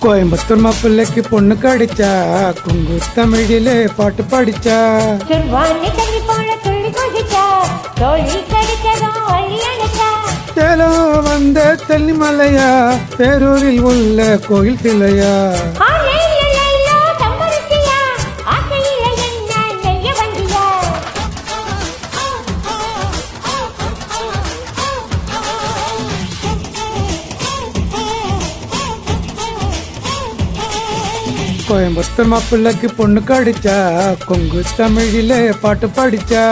கோயம்புத்தூர் மாப்பிள்ளைக்கு பொண்ணு கடிச்சா குங்கு தமிழிலே பாட்டு படிச்சா சேலம் வந்த தெல்லிமலையா பேரூரில் உள்ள கோயில் சிலையா கோயம்புத்தூர் மாப்பிள்ளைக்கு பொண்ணு கடிச்சா கொங்கு தமிழிலே பாட்டு படிச்சா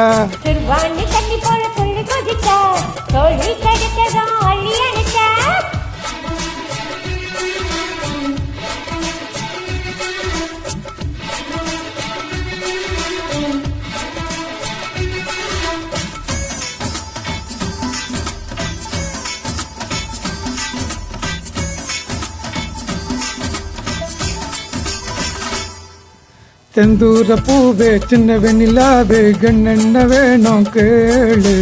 தெந்தூர பூவே சின்ன வெண்ணிலாவே கண்ணென்ன வேணும் கேளு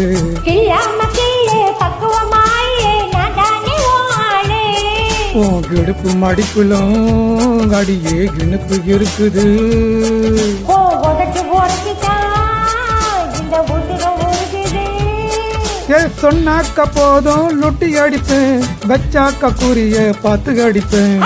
கிடுப்பு மடிப்புலும் அடியே கிணுப்பு இருக்குது சொன்னாக்க போதும் லொட்டி அடிப்பேன் வச்சாக்க கூறிய பார்த்து அடிப்பேன்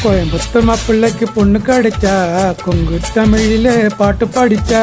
கோயம்புத்தூர் மாப்பிள்ளைக்கு பொண்ணு கிடைச்சா கொங்கு தமிழிலே பாட்டு படிச்சா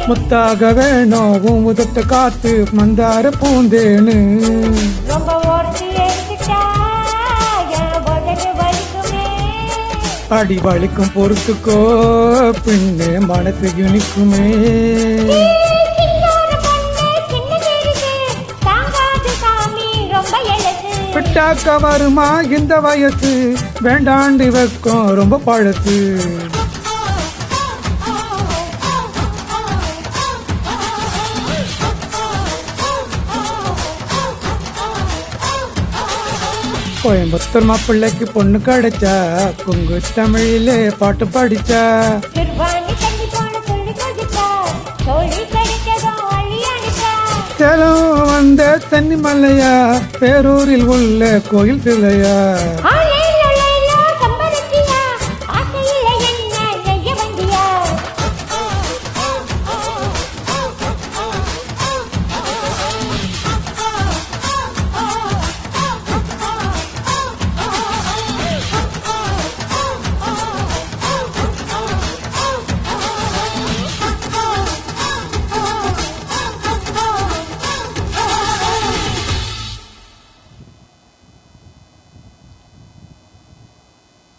முத்தாக வேணும் உதட்ட காத்து மந்தார பூந்தேனு அடி வலிக்கும் பொறுத்துக்கோ பின்னே மனசு இனிக்குமே விட்டாக்க வருமா இந்த வயசு வேண்டாண்டி வைக்கும் ரொம்ப பழசு கோயம்புத்தூர் மாப்பிள்ளைக்கு பொண்ணு கிடைச்சா கொங்கு தமிழிலே பாட்டு படிச்சா சேலம் வந்த தென்னிமலையா பேரூரில் உள்ள கோயில் சிலையா